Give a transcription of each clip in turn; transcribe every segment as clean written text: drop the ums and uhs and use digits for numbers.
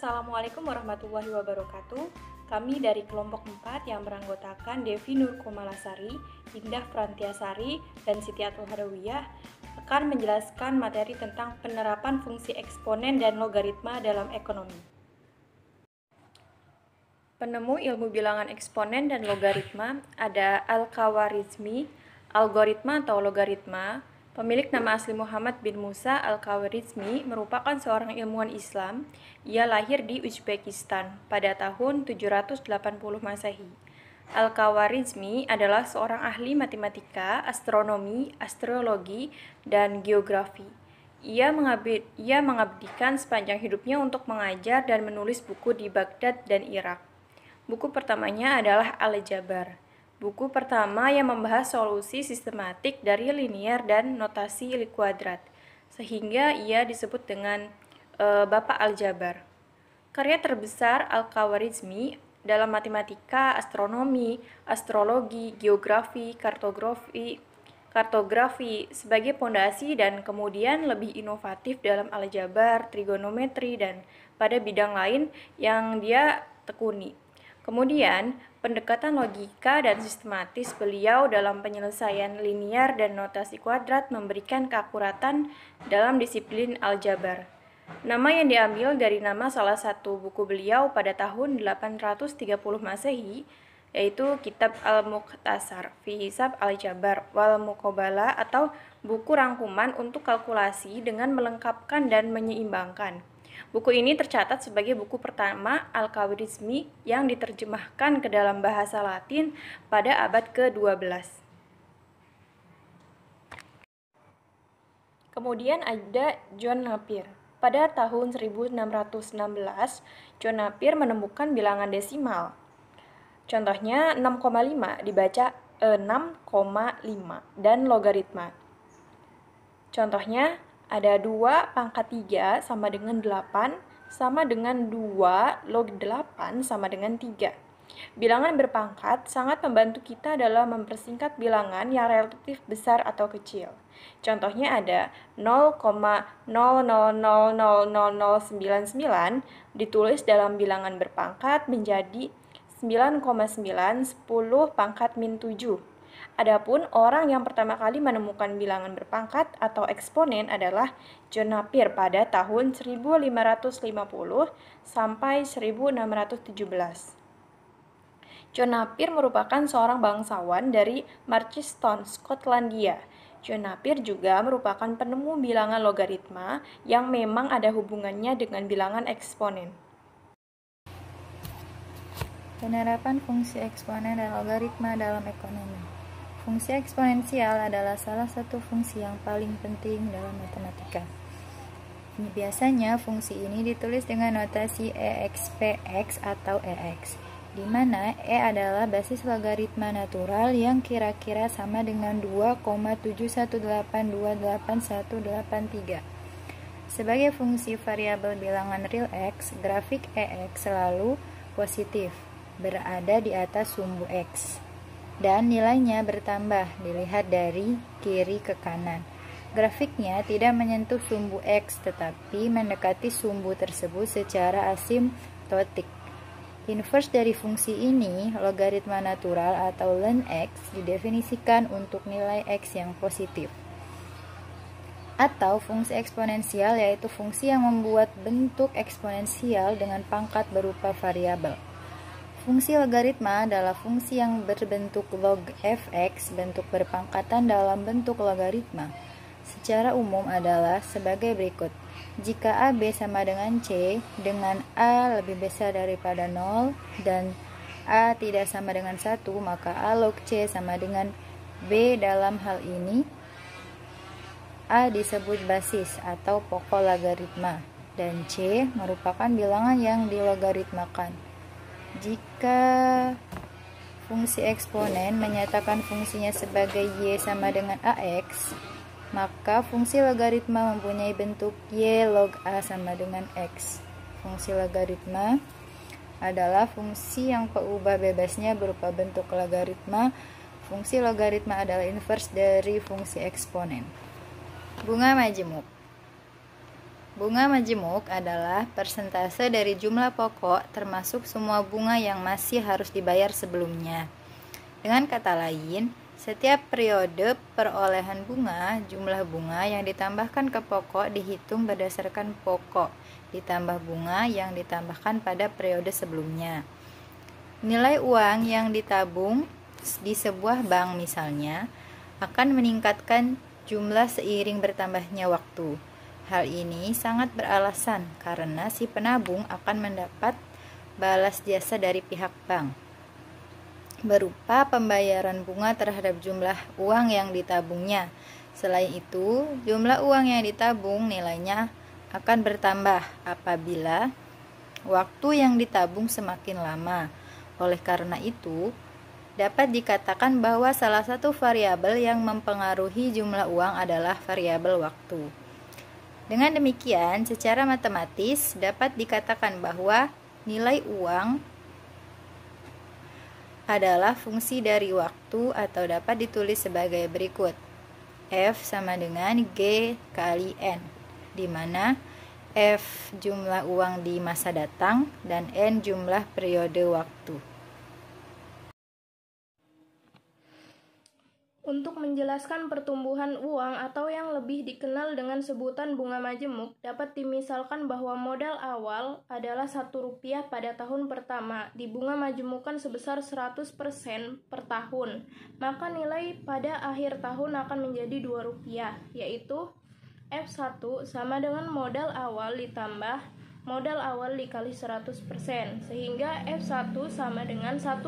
Assalamualaikum warahmatullahi wabarakatuh. Kami dari kelompok 4 yang beranggotakan Devi Nurkomalasari, Indah Prantiasari, dan Sitiatul Hadawiyah akan menjelaskan materi tentang penerapan fungsi eksponen dan logaritma dalam ekonomi. Penemu ilmu bilangan eksponen dan logaritma ada Al-Khawarizmi, algoritma atau logaritma. Pemilik nama asli Muhammad bin Musa Al-Khawarizmi merupakan seorang ilmuwan Islam. Ia lahir di Uzbekistan pada tahun 780 Masehi. Al-Khawarizmi adalah seorang ahli matematika, astronomi, astrologi, dan geografi. Ia mengabdikan sepanjang hidupnya untuk mengajar dan menulis buku di Baghdad dan Irak. Buku pertamanya adalah Al-Jabar. Buku pertama yang membahas solusi sistematik dari linier dan notasi kuadrat, sehingga ia disebut dengan Bapak Al-Jabar. Karya terbesar Al-Khawarizmi dalam matematika, astronomi, astrologi, geografi, kartografi sebagai pondasi dan kemudian lebih inovatif dalam aljabar, trigonometri, dan pada bidang lain yang dia tekuni. Kemudian, pendekatan logika dan sistematis beliau dalam penyelesaian linier dan notasi kuadrat memberikan keakuratan dalam disiplin aljabar. Nama yang diambil dari nama salah satu buku beliau pada tahun 830 Masehi, yaitu Kitab Al-Mukhtasar fi Hisab Al-Jabar wal Muqabalah atau buku rangkuman untuk kalkulasi dengan melengkapkan dan menyeimbangkan. Buku ini tercatat sebagai buku pertama Al-Khawarizmi yang diterjemahkan ke dalam bahasa Latin pada abad ke-12. Kemudian ada John Napier. Pada tahun 1616, John Napier menemukan bilangan desimal. Contohnya 6,5 dibaca 6,5 dan logaritma. Contohnya ada 2 pangkat 3 sama dengan 8 sama dengan 2 log 8 sama dengan 3. Bilangan berpangkat sangat membantu kita dalam mempersingkat bilangan yang relatif besar atau kecil. Contohnya ada 0,00000099 ditulis dalam bilangan berpangkat menjadi 9,9 10 pangkat min 7. Adapun orang yang pertama kali menemukan bilangan berpangkat atau eksponen adalah John Napier pada tahun 1550 sampai 1617. John Napier merupakan seorang bangsawan dari Merchiston, Skotlandia. John Napier juga merupakan penemu bilangan logaritma yang memang ada hubungannya dengan bilangan eksponen. Penerapan fungsi eksponen dan logaritma dalam ekonomi. Fungsi eksponensial adalah salah satu fungsi yang paling penting dalam matematika. Biasanya fungsi ini ditulis dengan notasi EXPX atau EX, di mana E adalah basis logaritma natural yang kira-kira sama dengan 2,718288183. Sebagai fungsi variabel bilangan real X, grafik EX selalu positif, berada di atas sumbu X, dan nilainya bertambah dilihat dari kiri ke kanan. Grafiknya tidak menyentuh sumbu X tetapi mendekati sumbu tersebut secara asimptotik. Inverse dari fungsi ini, logaritma natural atau ln X, didefinisikan untuk nilai X yang positif. Atau fungsi eksponensial, yaitu fungsi yang membuat bentuk eksponensial dengan pangkat berupa variabel. Fungsi logaritma adalah fungsi yang berbentuk log fx, bentuk berpangkatan dalam bentuk logaritma. Secara umum adalah sebagai berikut. Jika AB sama dengan C, dengan A lebih besar daripada 0, dan A tidak sama dengan 1, maka A log C sama dengan B. Dalam hal ini, A disebut basis atau pokok logaritma, dan C merupakan bilangan yang dilogaritmakan. Jika fungsi eksponen menyatakan fungsinya sebagai Y sama dengan AX, maka fungsi logaritma mempunyai bentuk Y log A sama dengan X. Fungsi logaritma adalah fungsi yang peubah bebasnya berupa bentuk logaritma. Fungsi logaritma adalah inverse dari fungsi eksponen. Bunga majemuk. Bunga majemuk adalah persentase dari jumlah pokok termasuk semua bunga yang masih harus dibayar sebelumnya. Dengan kata lain, setiap periode perolehan bunga, jumlah bunga yang ditambahkan ke pokok dihitung berdasarkan pokok ditambah bunga yang ditambahkan pada periode sebelumnya. Nilai uang yang ditabung di sebuah bank misalnya akan meningkatkan jumlah seiring bertambahnya waktu. Hal ini sangat beralasan karena si penabung akan mendapat balas jasa dari pihak bank berupa pembayaran bunga terhadap jumlah uang yang ditabungnya. Selain itu, jumlah uang yang ditabung nilainya akan bertambah apabila waktu yang ditabung semakin lama. Oleh karena itu, dapat dikatakan bahwa salah satu variabel yang mempengaruhi jumlah uang adalah variabel waktu. Dengan demikian, secara matematis dapat dikatakan bahwa nilai uang adalah fungsi dari waktu atau dapat ditulis sebagai berikut. F sama dengan G kali N, di mana F jumlah uang di masa datang dan N jumlah periode waktu. Untuk menjelaskan pertumbuhan uang atau yang lebih dikenal dengan sebutan bunga majemuk, dapat dimisalkan bahwa modal awal adalah Rp1 pada tahun pertama, dibunga majemukan sebesar 100% per tahun, maka nilai pada akhir tahun akan menjadi Rp2, yaitu F1 sama dengan modal awal ditambah modal awal dikali 100%, sehingga F1 sama dengan Rp1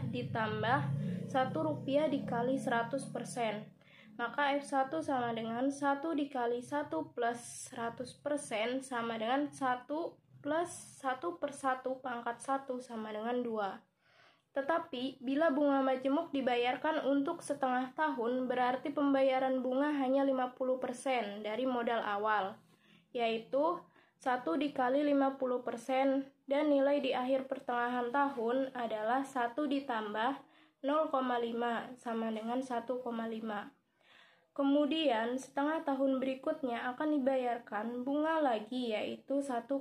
ditambah Rp1 dikali 100%, maka F1 sama dengan 1 dikali 1 plus 100% sama dengan 1 plus 1 per 1 pangkat 1 sama dengan 2. Tetapi, bila bunga majemuk dibayarkan untuk setengah tahun, berarti pembayaran bunga hanya 50% dari modal awal, yaitu 1 dikali 50%, dan nilai di akhir pertengahan tahun adalah 1 ditambah 0,5 sama dengan 1,5. Kemudian, setengah tahun berikutnya akan dibayarkan bunga lagi, yaitu 1,5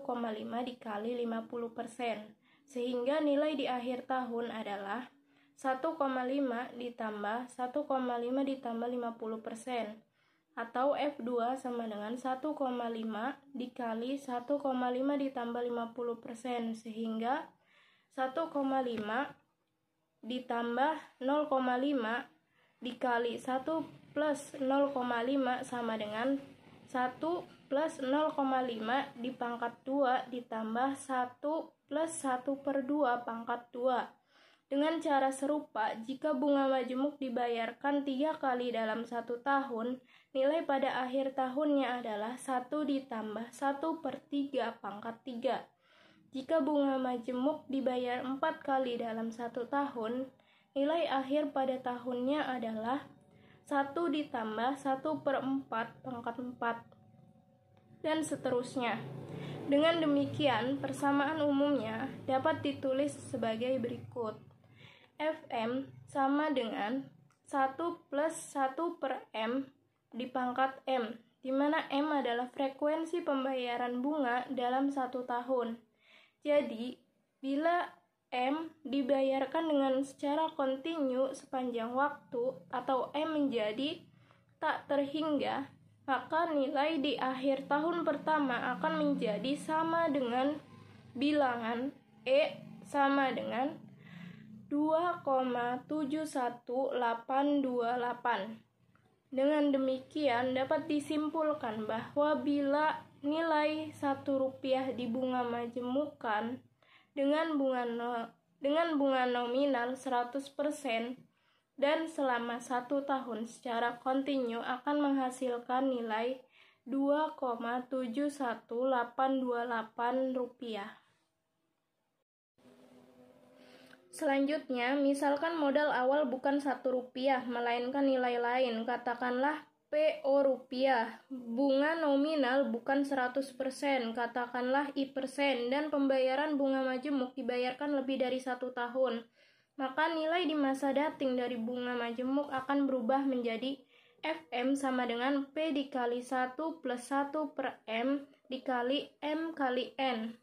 dikali 50%, sehingga nilai di akhir tahun adalah 1,5 ditambah 1,5 ditambah 50%, atau F2 sama dengan 1,5 dikali 1,5 ditambah 50%, sehingga 1,5 ditambah 0,5 dikali 1 plus 0,5 sama dengan 1 plus 0,5 dipangkat 2 ditambah 1 plus 1 per 2 pangkat 2. Dengan cara serupa, jika bunga majemuk dibayarkan 3 kali dalam 1 tahun, nilai pada akhir tahunnya adalah 1 ditambah 1 per 3 pangkat 3. Jika bunga majemuk dibayar 4 kali dalam 1 tahun, nilai akhir pada tahunnya adalah 1 ditambah 1 per 4 pangkat 4, dan seterusnya. Dengan demikian, persamaan umumnya dapat ditulis sebagai berikut. Fm sama dengan 1 plus 1 per M di pangkat M, di mana M adalah frekuensi pembayaran bunga dalam 1 tahun. Jadi, bila M dibayarkan dengan secara kontinu sepanjang waktu atau M menjadi tak terhingga, maka nilai di akhir tahun pertama akan menjadi sama dengan bilangan E sama dengan 2,71828. Dengan demikian dapat disimpulkan bahwa bila nilai Rp1 di bunga majemukan dengan bunga nominal 100% dan selama 1 tahun secara kontinu akan menghasilkan nilai Rp2,71828. Selanjutnya, misalkan modal awal bukan Rp1, melainkan nilai lain, katakanlah PO rupiah, bunga nominal bukan 100%, katakanlah I%, dan pembayaran bunga majemuk dibayarkan lebih dari 1 tahun. Maka nilai di masa dating dari bunga majemuk akan berubah menjadi Fm sama dengan P dikali 1 plus 1 per M dikali M kali N.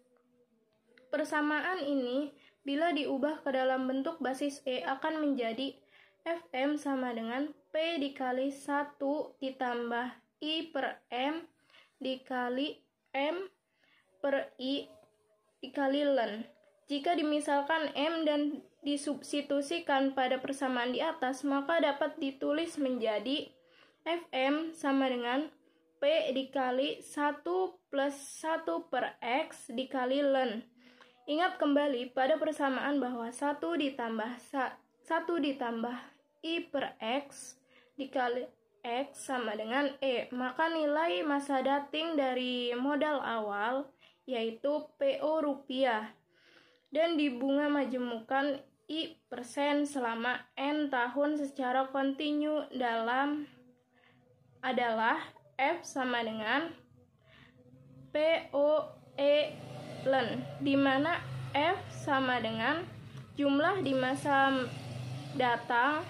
Persamaan ini bila diubah ke dalam bentuk basis E akan menjadi Fm sama dengan P dikali 1 ditambah I per M dikali M per I dikali ln. Jika dimisalkan M dan disubstitusikan pada persamaan di atas, maka dapat ditulis menjadi Fm sama dengan P dikali 1 plus 1 per X dikali ln. Ingat kembali pada persamaan bahwa 1 ditambah I per X dikali X sama dengan E. Maka nilai masa dating dari modal awal yaitu PO rupiah dan dibunga majemukan I persen selama N tahun secara kontinu adalah F sama dengan POE ln, di mana F sama dengan jumlah di masa datang,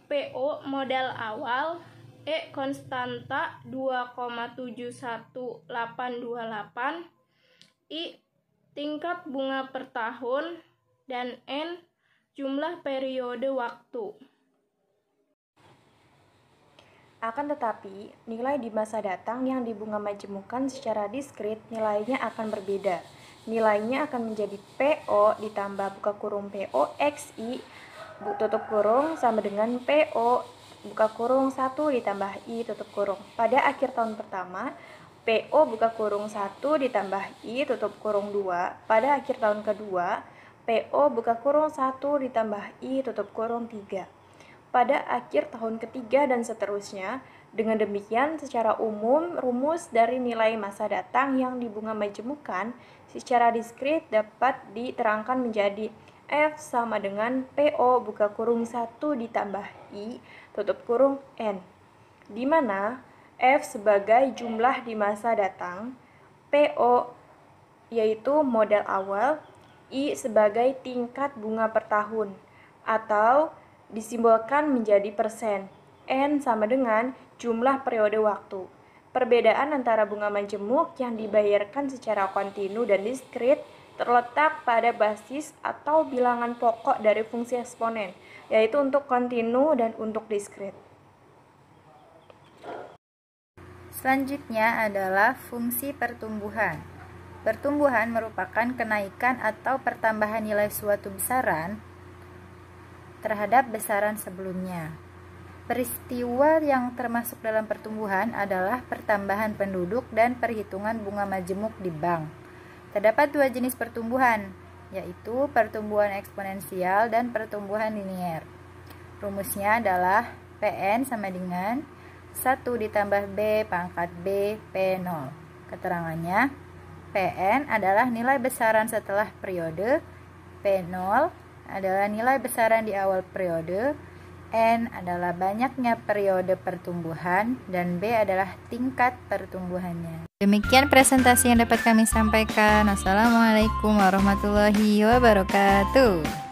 PO modal awal, E konstanta 2,71828, I tingkat bunga per tahun, dan N jumlah periode waktu. Akan tetapi, nilai di masa datang yang dibunga majemukan secara diskrit nilainya akan berbeda. Nilainya akan menjadi PO ditambah buka kurung PO XI tutup kurung sama dengan PO buka kurung 1 ditambah I tutup kurung. Pada akhir tahun pertama, PO buka kurung 1 ditambah I tutup kurung 2. Pada akhir tahun kedua, PO buka kurung 1 ditambah I tutup kurung 3. Pada akhir tahun ketiga dan seterusnya. Dengan demikian, secara umum, rumus dari nilai masa datang yang dibunga majemukan secara diskrit dapat diterangkan menjadi F sama dengan PO buka kurung 1 ditambah I tutup kurung N, di mana F sebagai jumlah di masa datang, PO yaitu modal awal, I sebagai tingkat bunga per tahun, atau disimbolkan menjadi persen. N sama dengan jumlah periode waktu. Perbedaan antara bunga majemuk yang dibayarkan secara kontinu dan diskrit terletak pada basis atau bilangan pokok dari fungsi eksponen, yaitu untuk kontinu dan untuk diskrit. Selanjutnya adalah fungsi pertumbuhan. Pertumbuhan merupakan kenaikan atau pertambahan nilai suatu besaran terhadap besaran sebelumnya. Peristiwa yang termasuk dalam pertumbuhan adalah pertambahan penduduk dan perhitungan bunga majemuk di bank. Terdapat dua jenis pertumbuhan, yaitu pertumbuhan eksponensial dan pertumbuhan linier. Rumusnya adalah Pn sama dengan 1 ditambah B pangkat B P0. Keterangannya, Pn adalah nilai besaran setelah periode, P0 adalah nilai besaran di awal periode, N adalah banyaknya periode pertumbuhan, dan B adalah tingkat pertumbuhannya. Demikian presentasi yang dapat kami sampaikan. Assalamualaikum warahmatullahi wabarakatuh.